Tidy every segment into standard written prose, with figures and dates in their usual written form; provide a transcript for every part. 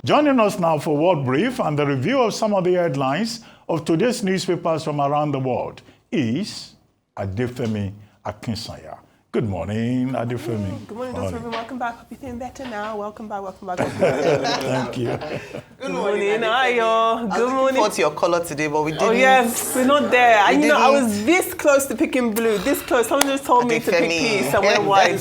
Joining us now for World Brief and the review of some of the headlines of today's newspapers from around the world is Adefemi Akinsanya. Good morning, Adefemi. Good morning, Dr. Ruben. Welcome back. Hope you're feeling better now. Welcome back. Thank you. Good morning, Ayo. Good morning. Forward to your color today, but we didn't. Oh yes, we're not there. And you know, I was this close to picking blue. This close. Someone just told me to pick peace and went white.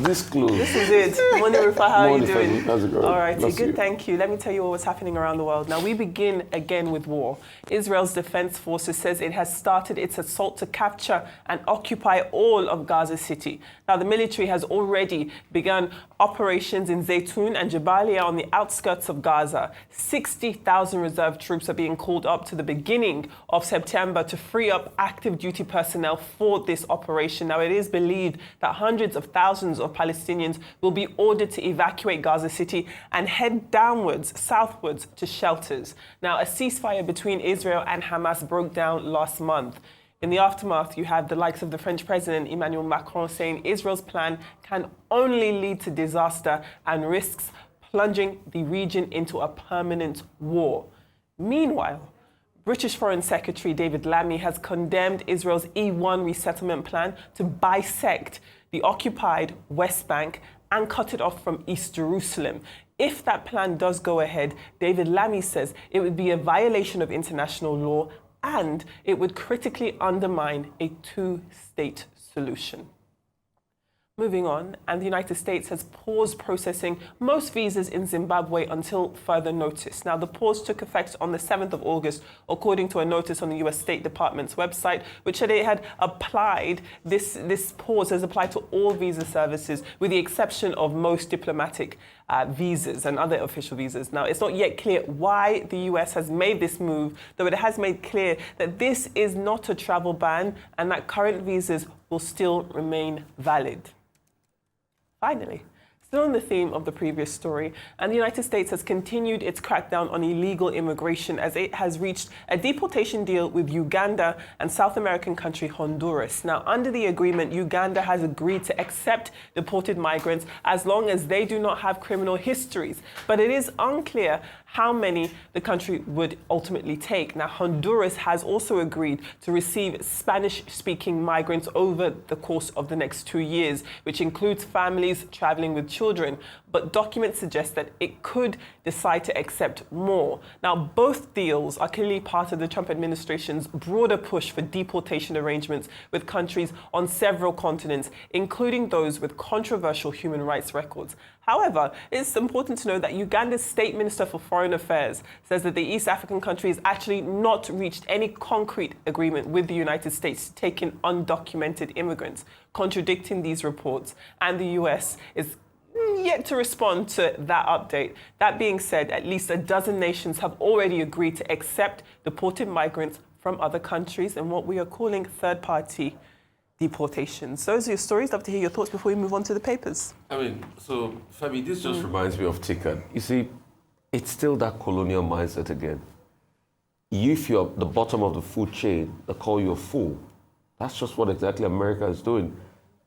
This close. This is it. Morning, Rufa. How are you doing? How's it going? All right, good. Thank you. Let me tell you what's happening around the world. Now we begin again with war. Israel's defense forces says it has started its assault to capture and occupy all of Gaza City. Now the military has already begun operations in Zaytun and Jabalia on the outskirts of Gaza. 60,000 reserve troops are being called up to the beginning of September to free up active duty personnel for this operation. Now it is believed that hundreds of thousands of Palestinians will be ordered to evacuate Gaza City and head downwards, southwards to shelters. Now a ceasefire between Israel and Hamas broke down last month. In the aftermath, you have the likes of the French President Emmanuel Macron saying Israel's plan can only lead to disaster and risks plunging the region into a permanent war. Meanwhile, British Foreign Secretary David Lammy has condemned Israel's E1 resettlement plan to bisect the occupied West Bank and cut it off from East Jerusalem. If that plan does go ahead, David Lammy says it would be a violation of international law and it would critically undermine a two-state solution. Moving on, and the United States has paused processing most visas in Zimbabwe until further notice. Now, the pause took effect on the 7th of August, according to a notice on the US State Department's website, which said it had applied, this pause has applied to all visa services, with the exception of most diplomatic visas and other official visas. Now, it's not yet clear why the US has made this move, though it has made clear that this is not a travel ban and that current visas will still remain valid. Finally, still on the theme of the previous story, and the United States has continued its crackdown on illegal immigration as it has reached a deportation deal with Uganda and South American country Honduras. Now, under the agreement, Uganda has agreed to accept deported migrants as long as they do not have criminal histories, but it is unclear how many the country would ultimately take. Now, Honduras has also agreed to receive Spanish-speaking migrants over the course of the next 2 years, which includes families traveling with children. But documents suggest that it could decide to accept more. Now, both deals are clearly part of the Trump administration's broader push for deportation arrangements with countries on several continents, including those with controversial human rights records. However, it's important to know that Uganda's State Minister for Foreign Affairs says that the East African country has actually not reached any concrete agreement with the United States to take in undocumented immigrants, contradicting these reports, and the US is yet to respond to that update. That being said, at least a dozen nations have already agreed to accept deported migrants from other countries in what we are calling third-party deportations. Those are your stories. Love to hear your thoughts before we move on to the papers. So Fabi, this just reminds me of Tikan. You see, it's still that colonial mindset again. If you're the bottom of the food chain, they call you a fool. That's just what exactly America is doing.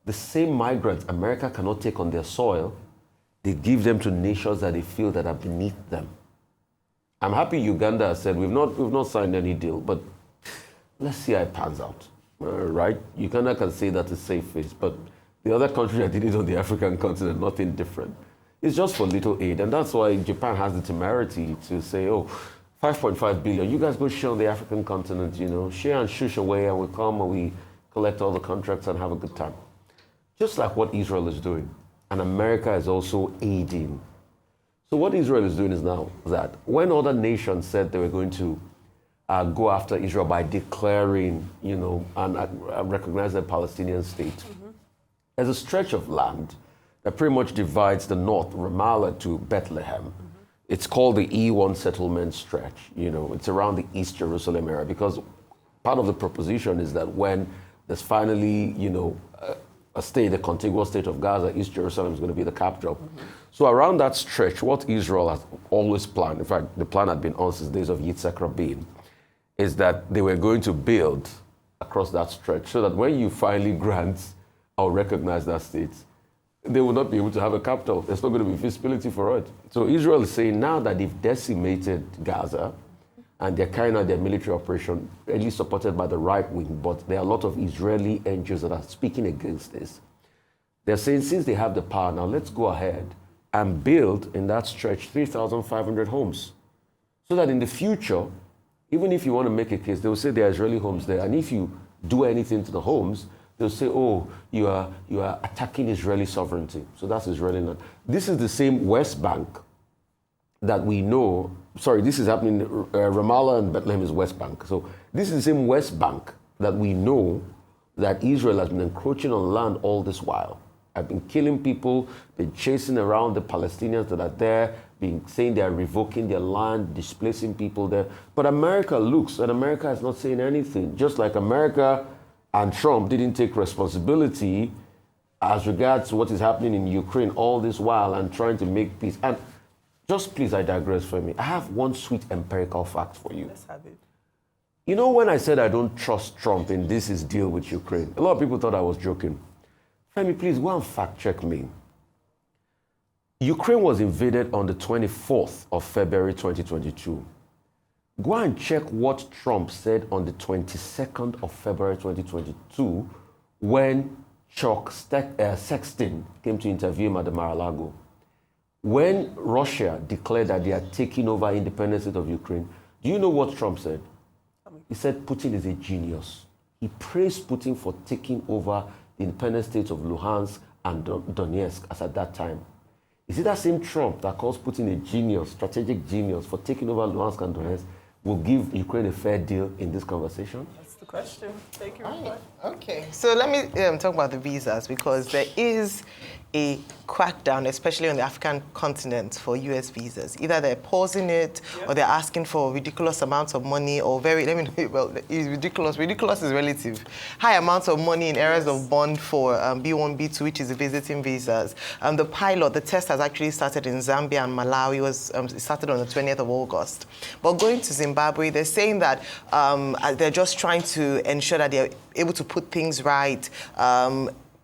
The same migrants America cannot take on their soil, they give them to nations that they feel that are beneath them. I'm happy Uganda has said we've not signed any deal, but let's see how it pans out. Right? Uganda can say that it's safe face, but the other country that did it on the African continent, nothing different. It's just for little aid, and that's why Japan has the temerity to say, oh, 5.5 billion, you guys go share on the African continent, share and shush away, and we come and we collect all the contracts and have a good time. Just like what Israel is doing, and America is also aiding. So what Israel is doing is now that when other nations said they were going to go after Israel by declaring, and recognize the Palestinian state. There's a stretch of land that pretty much divides the north, Ramallah, to Bethlehem. It's called the E1 settlement stretch. It's around the East Jerusalem area, because part of the proposition is that when there's finally, a contiguous state of Gaza, East Jerusalem is going to be the capital. So around that stretch, what Israel has always planned, in fact, the plan had been on since the days of Yitzhak Rabin, is that they were going to build across that stretch so that when you finally grant or recognize that state, they will not be able to have a capital. There's not going to be feasibility for it. So Israel is saying now that they've decimated Gaza and they're carrying out their military operation, at least supported by the right wing, but there are a lot of Israeli NGOs that are speaking against this. They're saying since they have the power now, let's go ahead and build in that stretch 3,500 homes. So that in the future, even if you want to make a case, they will say there are Israeli homes there. And if you do anything to the homes, they'll say, oh, you are attacking Israeli sovereignty. So that's Israeli land. This is the same West Bank that we know. Sorry, this is happening, Ramallah and Bethlehem is West Bank. So this is the same West Bank that we know that Israel has been encroaching on land all this while. I've been killing people, been chasing around the Palestinians that are there, been saying they are revoking their land, displacing people there. But America looks, and America is not saying anything. Just like America and Trump didn't take responsibility as regards to what is happening in Ukraine all this while and trying to make peace. And just please, I digress for me. I have one sweet empirical fact for you. Let's have it. You know, when I said I don't trust Trump in his deal with Ukraine, a lot of people thought I was joking. Femi, please go and fact check me. Ukraine was invaded on the 24th of February 2022. Go and check what Trump said on the 22nd of February 2022 when Chuck Sexton came to interview him at the Mar-a-Lago. When Russia declared that they are taking over independent state of Ukraine, do you know what Trump said? He said Putin is a genius. He praised Putin for taking over the independent states of Luhansk and Donetsk as at that time. Is it that same Trump that calls Putin a genius, strategic genius, for taking over Luhansk and Donetsk, will give Ukraine a fair deal in this conversation? That's the question. Take your reply. Okay, so let me talk about the visas, because there is a crackdown, especially on the African continent, for US visas. Either they're pausing it, or they're asking for ridiculous amounts of money, or it's ridiculous. Ridiculous is relative. High amounts of money in areas of bond for B1, B2, which is the visiting visas. The test has actually started in Zambia and Malawi. It started on the 20th of August. But going to Zimbabwe, they're saying that they're just trying to ensure that they're able to put things right,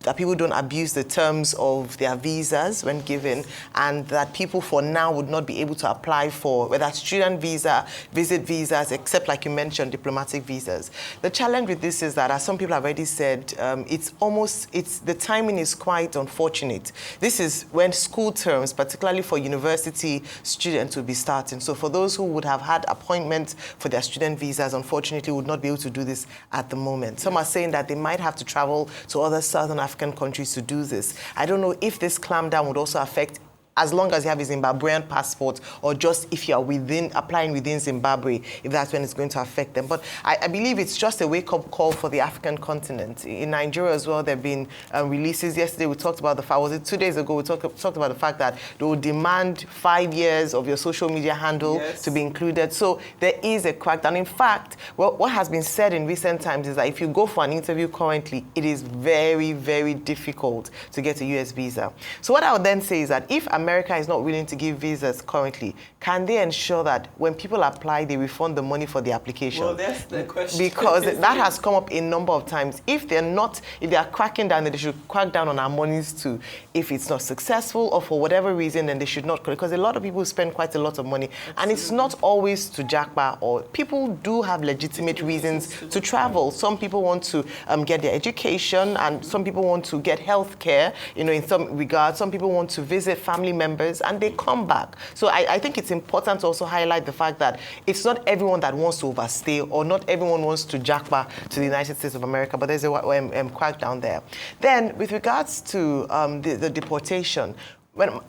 that people don't abuse the terms of their visas when given, and that people for now would not be able to apply for whether student visa, visit visas, except, like you mentioned, diplomatic visas. The challenge with this is that, as some people have already said, the timing is quite unfortunate. This is when school terms, particularly for university students, will be starting. So for those who would have had appointments for their student visas, unfortunately would not be able to do this at the moment. Some are saying that they might have to travel to other Southern African countries to do this. I don't know if this clampdown would also affect, as long as you have a Zimbabwean passport, or just if you are applying within Zimbabwe, if that's when it's going to affect them. But I believe it's just a wake-up call for the African continent. In Nigeria as well, there have been releases. Yesterday we talked about 2 days ago, we talked about the fact that they will demand 5 years of your social media handle to be included. So there is a crackdown. In fact, what has been said in recent times is that if you go for an interview currently, it is very, very difficult to get a US visa. So what I would then say is that if America is not willing to give visas currently, can they ensure that when people apply, they refund the money for the application? Well, that's the question. Because that has come up a number of times. If they are cracking down, then they should crack down on our monies too. If it's not successful, or for whatever reason, then they should not, because a lot of people spend quite a lot of money. Absolutely. And it's not always to jackpot, or people do have legitimate reasons to travel. Some people want to get their education, and some people want to get health care, in some regards. Some people want to visit family members, and they come back. So I think it's important to also highlight the fact that it's not everyone that wants to overstay, or not everyone wants to jackpot to the United States of America, but there's a crackdown there. Then, with regards to the deportation,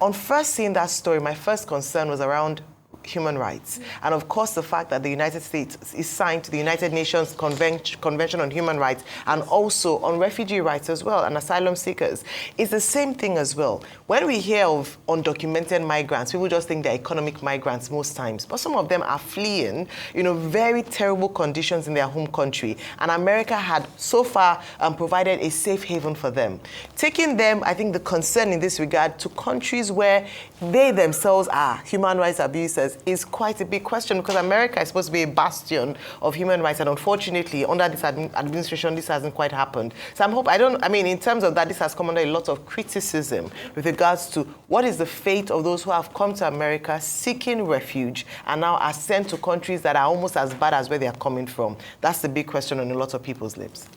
on first seeing that story, my first concern was around human rights. And of course, the fact that the United States is signed to the United Nations Convention on Human Rights, and also on refugee rights as well, and asylum seekers, is the same thing as well. When we hear of undocumented migrants, people just think they're economic migrants most times, but some of them are fleeing, very terrible conditions in their home country. And America had so far provided a safe haven for them. Taking them, I think the concern in this regard, to countries where they themselves are human rights abusers, visas is quite a big question, because America is supposed to be a bastion of human rights, and unfortunately, under this administration, this hasn't quite happened. So in terms of that, this has come under a lot of criticism with regards to what is the fate of those who have come to America seeking refuge and now are sent to countries that are almost as bad as where they are coming from. That's the big question on a lot of people's lips.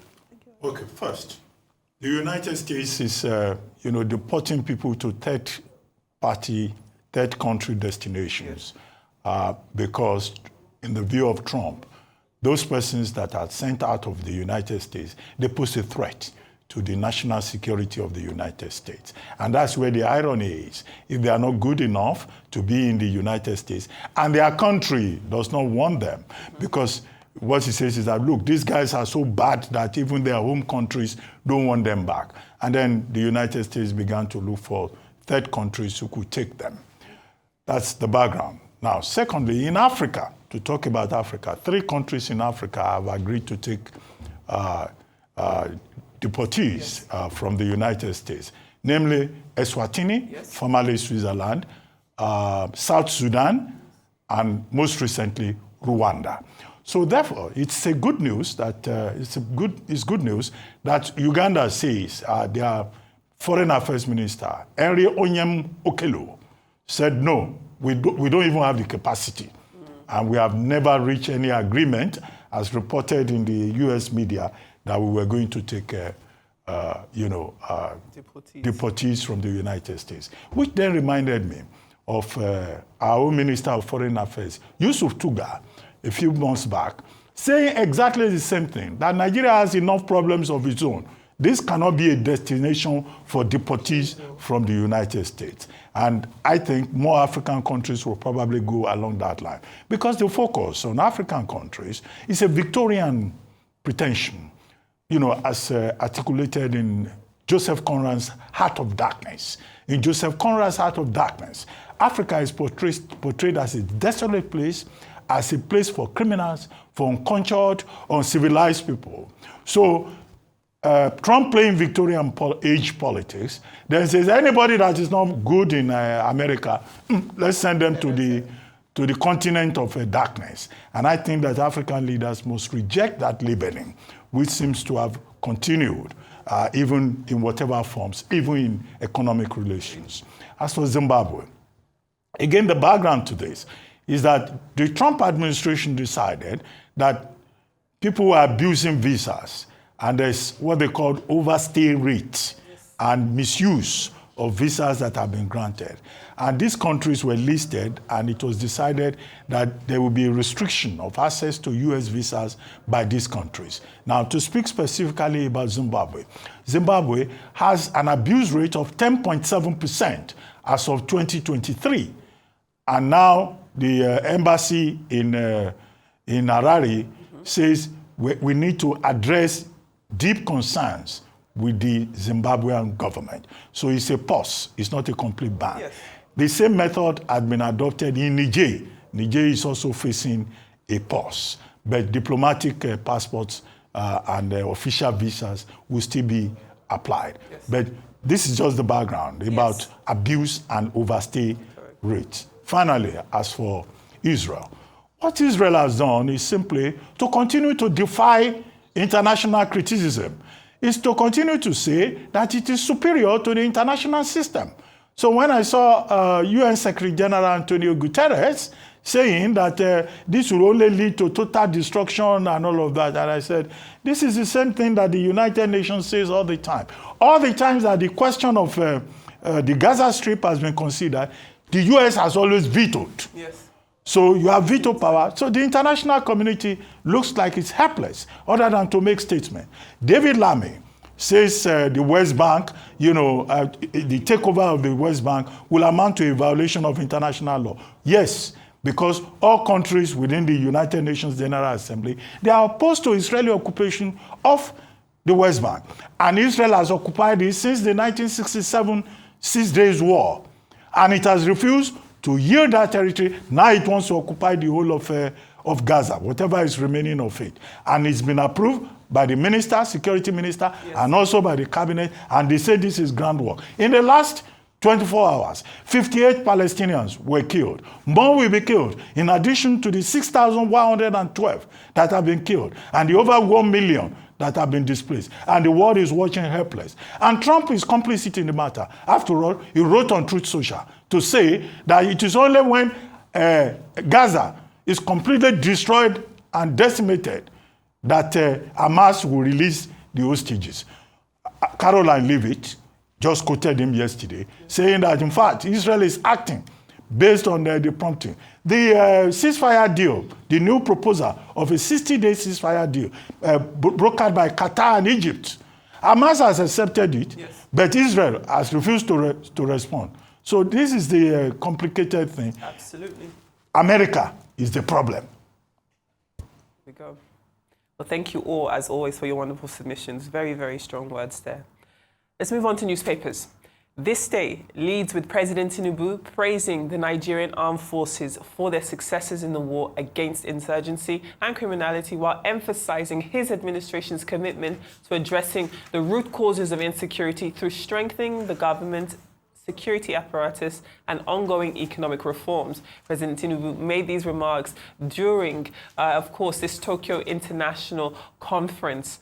Okay, first, the United States is, deporting people to third country destinations because, in the view of Trump, those persons that are sent out of the United States, they pose a threat to the national security of the United States. And that's where the irony is. If they are not good enough to be in the United States, and their country does not want them, because what he says is that, look, these guys are so bad that even their home countries don't want them back. And then the United States began to look for third countries who could take them. That's the background. Now, secondly, in Africa, to talk about Africa, 3 countries in Africa have agreed to take deportees from the United States, namely Eswatini, formerly Switzerland, South Sudan, and most recently, Rwanda. So therefore, it's good news that it's good news that Uganda says their Foreign Affairs Minister Henry Onyem Okello said no, we don't even have the capacity, and we have never reached any agreement, as reported in the U.S. media, that we were going to take deportees from the United States, which then reminded me of our own Minister of Foreign Affairs, Yusuf Tuga, a few months back, saying exactly the same thing, that Nigeria has enough problems of its own. This cannot be a destination for deportees from the United States. And I think more African countries will probably go along that line, because the focus on African countries is a Victorian pretension, as articulated in Joseph Conrad's Heart of Darkness. In Joseph Conrad's Heart of Darkness, Africa is portrayed as a desolate place, as a place for criminals, for uncultured, uncivilized people. So Trump playing Victorian age politics, then says anybody that is not good in America, let's send them to the continent of darkness. And I think that African leaders must reject that labeling, which seems to have continued, even in whatever forms, even in economic relations. As for Zimbabwe, again, the background to this is that the Trump administration decided that people were abusing visas, and there's what they called overstay rates and misuse of visas that have been granted. And these countries were listed, and it was decided that there will be a restriction of access to US visas by these countries. Now, to speak specifically about Zimbabwe, Zimbabwe has an abuse rate of 10.7% as of 2023. And now the embassy in Harare says we need to address deep concerns with the Zimbabwean government. So it's a pause, it's not a complete ban. Yes. The same method had been adopted in Niger. Niger is also facing a pause, but diplomatic passports and official visas will still be applied. Yes. But this is just the background about abuse and overstay rates. Finally, as for Israel, what Israel has done is simply to continue to defy international criticism, is to continue to say that it is superior to the international system. So when I saw UN Secretary General Antonio Guterres saying that this will only lead to total destruction and all of that, and I said, this is the same thing that the United Nations says all the time. All the times that the question of the Gaza Strip has been considered, the US has always vetoed. Yes. So you have veto power. So the international community looks like it's helpless, other than to make statements. David Lammy says the West Bank, the takeover of the West Bank will amount to a violation of international law. Yes, because all countries within the United Nations General Assembly, they are opposed to Israeli occupation of the West Bank. And Israel has occupied it since the 1967 Six Days War. And it has refused to yield that territory. Now it wants to occupy the whole of Gaza, whatever is remaining of it. And it's been approved by the minister, security minister, and also by the cabinet. And they say this is groundwork. In the last 24 hours, 58 Palestinians were killed. More will be killed, in addition to the 6,112 that have been killed, and the over 1 million that have been displaced. And the world is watching helpless. And Trump is complicit in the matter. After all, he wrote on Truth Social to say that it is only when Gaza is completely destroyed and decimated that Hamas will release the hostages. Caroline Leavitt just quoted him yesterday, saying that, in fact, Israel is acting based on the prompting. The ceasefire deal, the new proposal of a 60-day ceasefire deal, brokered by Qatar and Egypt, Hamas has accepted it, yes, but Israel has refused to respond. So this is the complicated thing. Absolutely. America is the problem. Here we go. Well, thank you all, as always, for your wonderful submissions. Very, very strong words there. Let's move on to newspapers. This day leads with President Tinubu praising the Nigerian armed forces for their successes in the war against insurgency and criminality, while emphasizing his administration's commitment to addressing the root causes of insecurity through strengthening the government security apparatus and ongoing economic reforms. President Tinubu made these remarks during, of course, this Tokyo International Conference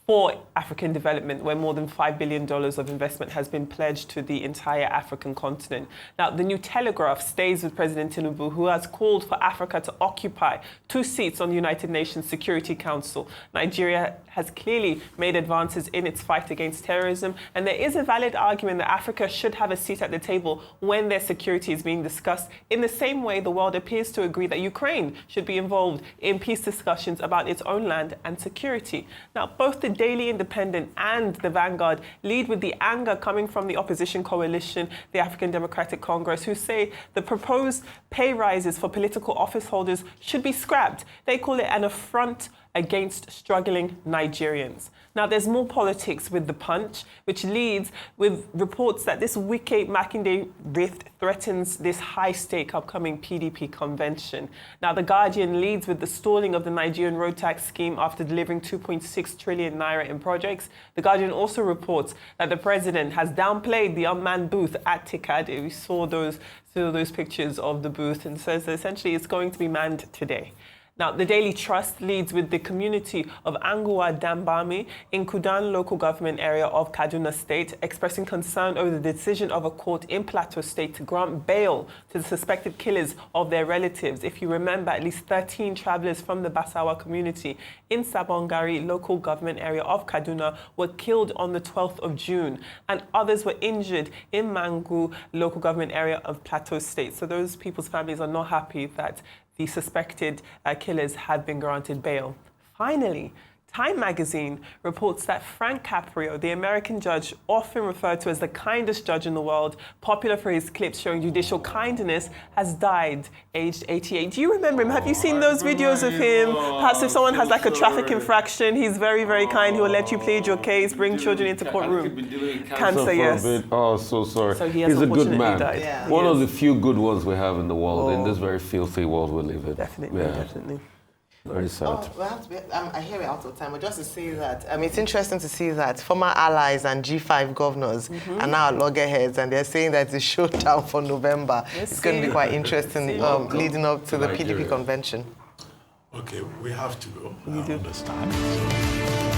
for African development, where more than $5 billion of investment has been pledged to the entire African continent. Now, the New Telegraph stays with President Tinubu, who has called for Africa to occupy 2 seats on the United Nations Security Council. Nigeria has clearly made advances in its fight against terrorism, and there is a valid argument that Africa should have a seat at the table when their security is being discussed, in the same way the world appears to agree that Ukraine should be involved in peace discussions about its own land and security. Now, both the Daily Independent and the Vanguard lead with the anger coming from the opposition coalition, the African Democratic Congress, who say the proposed pay rises for political office holders should be scrapped. They call it an affront against struggling Nigerians. Now, there's more politics with The Punch, which leads with reports that this Wike-Makinde rift threatens this high-stake upcoming PDP convention. Now, The Guardian leads with the stalling of the Nigerian road tax scheme after delivering 2.6 trillion naira in projects. The Guardian also reports that the president has downplayed the unmanned booth at TICAD. We saw those pictures of the booth, and says that essentially it's going to be manned today. Now, the Daily Trust leads with the community of Angua Dambami in Kudan local government area of Kaduna State, expressing concern over the decision of a court in Plateau State to grant bail to the suspected killers of their relatives. If you remember, at least 13 travelers from the Basawa community in Sabongari local government area of Kaduna were killed on the 12th of June, and others were injured in Mangu local government area of Plateau State. So those people's families are not happy that the suspected killers have been granted bail. Finally, Time magazine reports that Frank Caprio, the American judge often referred to as the kindest judge in the world, popular for his clips showing judicial kindness, has died aged 88. Do you remember him? Have you seen those videos of him? Perhaps if someone has like a traffic infraction, he's very, very kind. He will let you plead your case, bring children into courtroom. Cancer, yes. Oh, so sorry. So he has He's a good man. died. Yeah. One of the few good ones we have in the world, in this very filthy world we live in. Definitely, definitely. Very sad. I hear we're out of time, but just to say that it's interesting to see that former allies and G5 governors are now loggerheads, and they're saying that it's a showdown for November. It's going to be quite interesting leading up to the PDP convention. Okay, we have to go. I understand.